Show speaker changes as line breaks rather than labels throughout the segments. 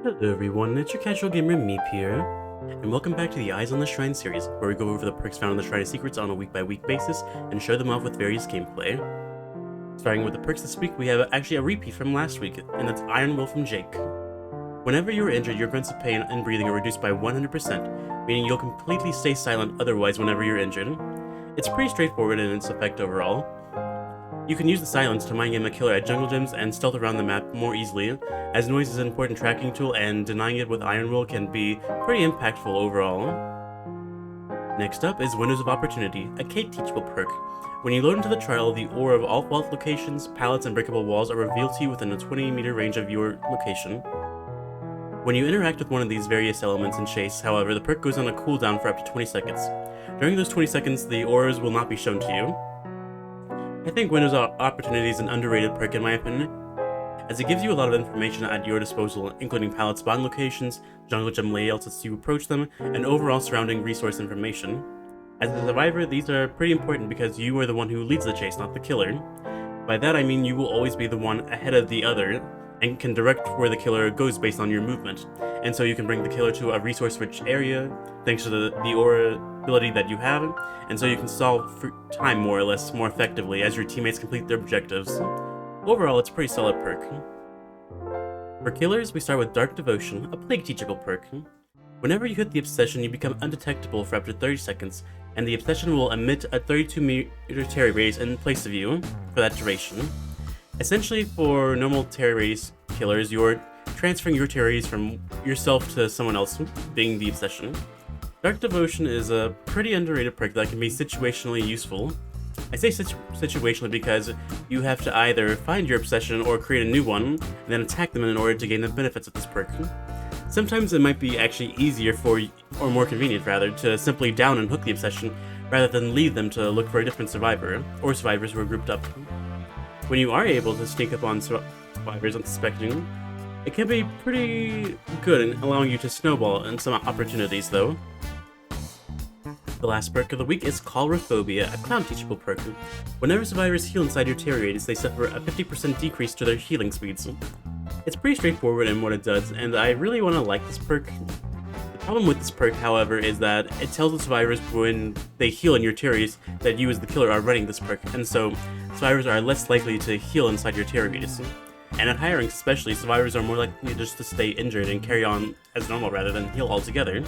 Hello everyone, it's your casual gamer Meep here, and welcome back to the Eyes on the Shrine series, where we go over the perks found in the Shrine of Secrets on a week-by-week basis, and show them off with various gameplay. Starting with the perks this week, we have actually a repeat from last week, and that's Iron Will from Jake. Whenever you are injured, your grunts of pain and breathing are reduced by 100%, meaning you'll completely stay silent otherwise whenever you're injured. It's pretty straightforward in its effect overall. You can use the silence to mind game the killer at jungle gyms and stealth around the map more easily, as noise is an important tracking tool and denying it with Iron Will can be pretty impactful overall. Next up is Windows of Opportunity, a Kate teachable perk. When you load into the trial, the aura of all vault locations, pallets, and breakable walls are revealed to you within a 20-meter range of your location. When you interact with one of these various elements in Chase, however, the perk goes on a cooldown for up to 20 seconds. During those 20 seconds, the auras will not be shown to you. I think Windows Opportunity is an underrated perk in my opinion, as it gives you a lot of information at your disposal, including pallet spawn locations, jungle gym layouts as you approach them, and overall surrounding resource information. As a survivor, these are pretty important because you are the one who leads the chase, not the killer. By that I mean you will always be the one ahead of the other, and can direct where the killer goes based on your movement, and so you can bring the killer to a resource-rich area, thanks to the aura ability that you have, and so you can solve for time more or less more effectively as your teammates complete their objectives. Overall, it's a pretty solid perk. For killers, we start with Dark Devotion, a plague teachable perk. Whenever you hit the obsession, you become undetectable for up to 30 seconds, and the obsession will emit a 32-meter terry radius in place of you for that duration. Essentially, for normal terry radius killers, you're transferring your terries from yourself to someone else, being the obsession. Dark Devotion is a pretty underrated perk that can be situationally useful. I say situationally because you have to either find your obsession or create a new one, and then attack them in order to gain the benefits of this perk. Sometimes it might be actually easier or more convenient rather, to simply down and hook the obsession, rather than leave them to look for a different survivor, or survivors who are grouped up. When you are able to sneak up on survivors unsuspecting, it can be pretty good in allowing you to snowball in some opportunities though. The last perk of the week is Phobia, a clown teachable perk. Whenever survivors heal inside your terry radius, they suffer a 50% decrease to their healing speeds. It's pretty straightforward in what it does, and I really want to like this perk. The problem with this perk, however, is that it tells the survivors when they heal in your terries that you as the killer are running this perk, and so survivors are less likely to heal inside your terry radius. And at high ranks especially, survivors are more likely just to stay injured and carry on as normal rather than heal altogether.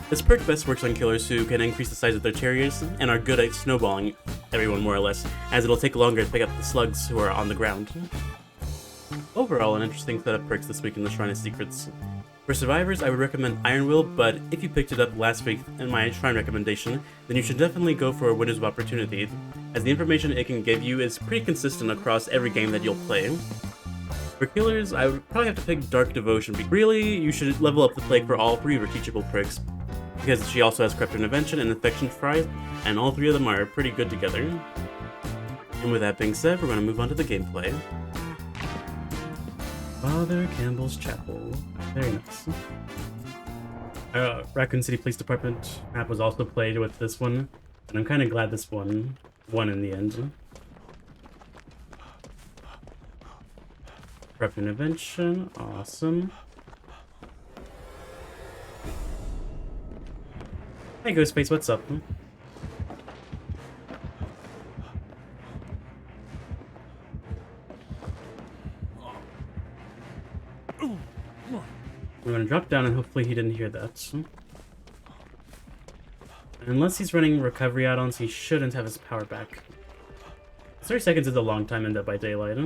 This perk best works on killers who can increase the size of their terriers and are good at snowballing everyone more or less, as it'll take longer to pick up the slugs who are on the ground. Overall, an interesting set of perks this week in the Shrine of Secrets. For survivors, I would recommend Iron Will, but if you picked it up last week in my Shrine recommendation, then you should definitely go for Windows of Opportunity, as the information it can give you is pretty consistent across every game that you'll play. For killers, I would probably have to pick Dark Devotion, but really, you should level up the Plague for all three of her teachable perks, because she also has Corrupt Intervention and Infection Fries, and all three of them are pretty good together. And with that being said, we're going to move on to the gameplay. Father Campbell's Chapel. Very nice. Raccoon City Police Department map was also played with this one, and I'm kind of glad this one won in the end. Corrupt Intervention, awesome. Hey Ghostface, what's up? We're gonna drop down and hopefully he didn't hear that. Unless he's running recovery add-ons, he shouldn't have his power back. 30 seconds is a long time in Dead by Daylight.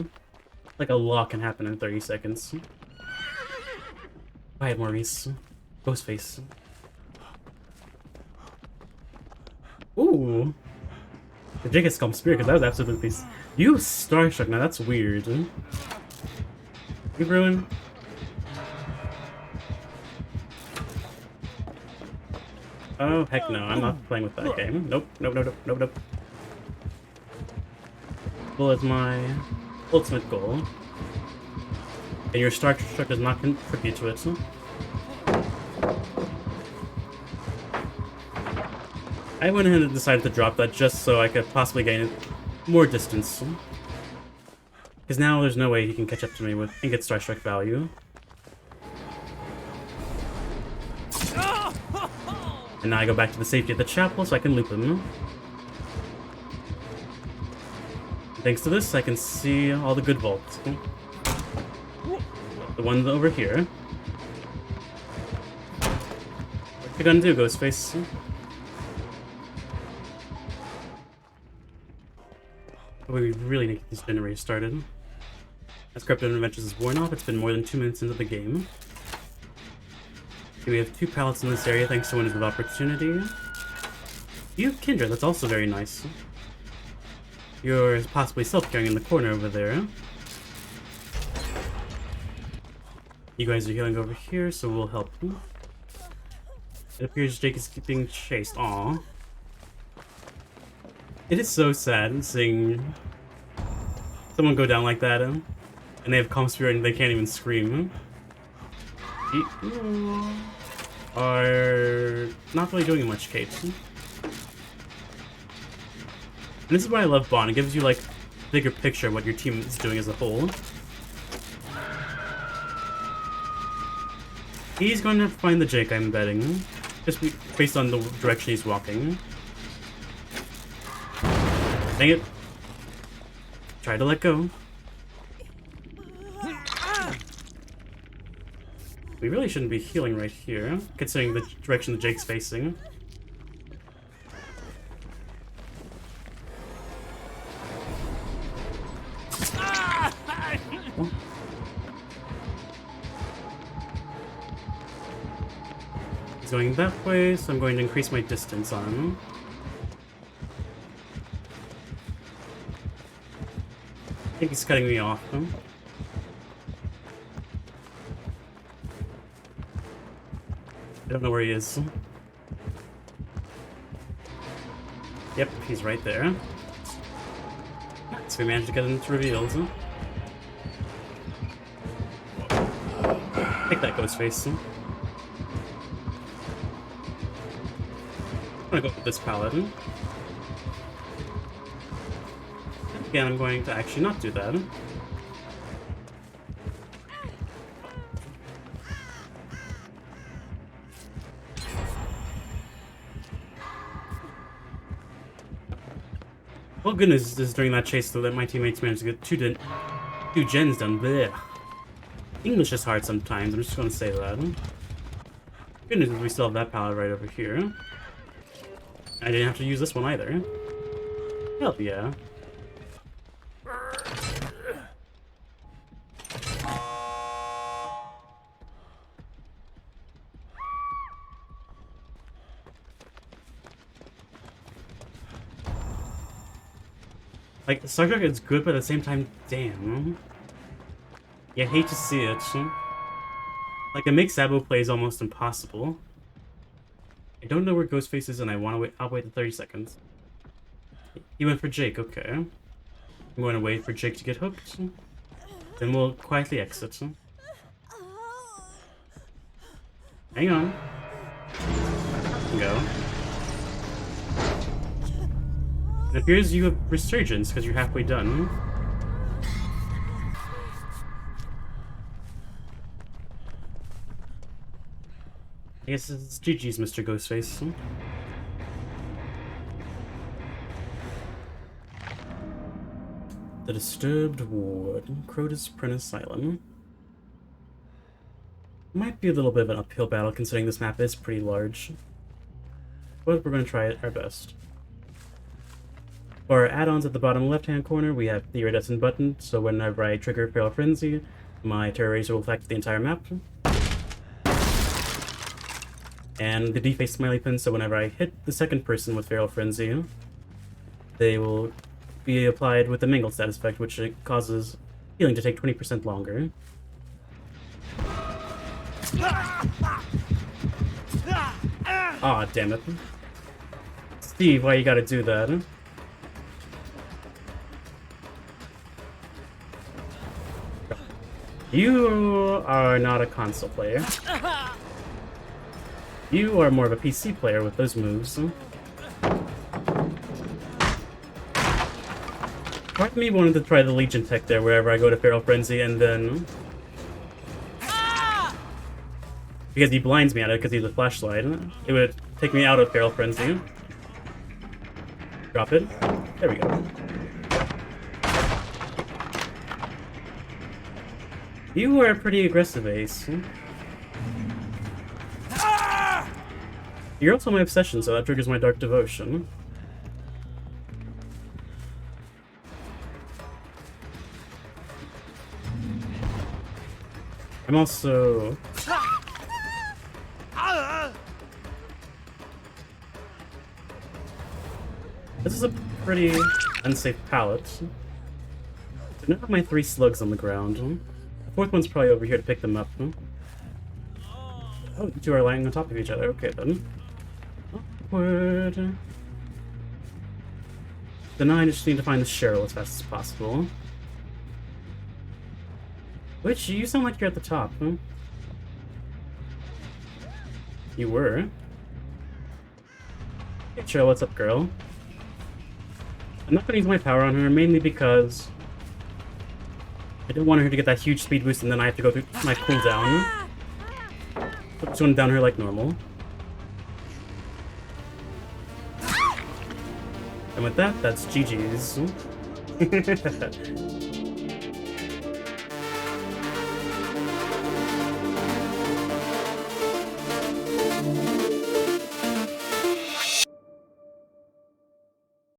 Like a lot can happen in 30 seconds. Quiet, Maurice. Ghostface. Ooh! The Jake is Scum Spirit, because that was absolutely... You Starstruck, now that's weird. You ruin. Oh, heck no, I'm not playing with that game. Nope, nope, nope, nope, nope. Well, is my ultimate goal. And your Starstruck does not contribute to it. I went ahead and decided to drop that just so I could possibly gain more distance. Because now there's no way he can catch up to me with and get Starstruck value. And now I go back to the safety of the chapel so I can loop him. Thanks to this, I can see all the good vaults. The one over here. What you gonna do, Ghostface? We really need to get these generators started. As Corrupted Adventures is worn off, it's been more than 2 minutes into the game. Okay, we have 2 pallets in this area thanks to Windows of Opportunity. You have Kindred, that's also very nice. You're possibly self-carrying in the corner over there. You guys are healing over here, so we'll help you. It appears Jake is being chased. Aww. It is so sad seeing someone go down like that, and they have calm spirit and they can't even scream. You are not really doing much, Kate. And this is why I love Bond. It gives you, like, a bigger picture of what your team is doing as a whole. He's going to find the Jake, I'm betting. Just based on the direction he's walking. Dang it. Try to let go. We really shouldn't be healing right here, considering the direction the Jake's facing. He's going that way, so I'm going to increase my distance on him. I think he's cutting me off, huh? I don't know where he is. Yep, he's right there. So we managed to get him revealed. Take that, Ghostface. I'm gonna go with this paladin. Again, I'm going to actually not do that. Well, goodness is during that chase though that my teammates managed to get two gens done. Blech. English is hard sometimes, I'm just gonna say that. Goodness is we still have that pallet right over here. I didn't have to use this one either. Hell yeah. Like, Star Trek is good, but at the same time, damn. You hate to see it. Like, it makes Sabo plays almost impossible. I don't know where Ghostface is, and I want to wait. I'll wait the 30 seconds. He went for Jake, okay. I'm going to wait for Jake to get hooked. Then we'll quietly exit. Hang on. Go. It appears you have resurgence because you're halfway done. I guess it's GG's, Mr. Ghostface. The Disturbed Ward, Crotus Print Asylum. Might be a little bit of an uphill battle considering this map is pretty large. But we're going to try it our best. For our add-ons at the bottom left-hand corner, we have the iridescent button, so whenever I trigger Feral Frenzy, my Terror Razor will affect the entire map. And the deface smiley pin, so whenever I hit the second person with Feral Frenzy, they will be applied with the mingled status effect, which causes healing to take 20% longer. Aw, damn it. Steve, why you gotta do that? You are not a console player. You are more of a PC player with those moves. Part of me wanted to try the Legion tech there wherever I go to Feral Frenzy, and then... because he blinds me at it because he's a flashlight. It would take me out of Feral Frenzy. Drop it. There we go. You are a pretty aggressive ace. You're also my obsession, so that triggers my dark devotion. I'm also... This is a pretty unsafe pallet. I now have my 3 slugs on the ground. The 4th one's probably over here to pick them up. Oh, you 2 are lying on top of each other. Okay, then. Awkward. Then now I just need to find the Cheryl as fast as possible. Which, you sound like you're at the top, huh? You were. Hey, Cheryl, what's up, girl? I'm not gonna use my power on her, mainly because I didn't want her to get that huge speed boost and then I have to go through my cooldown. So just going down her like normal. And with that, that's GG's.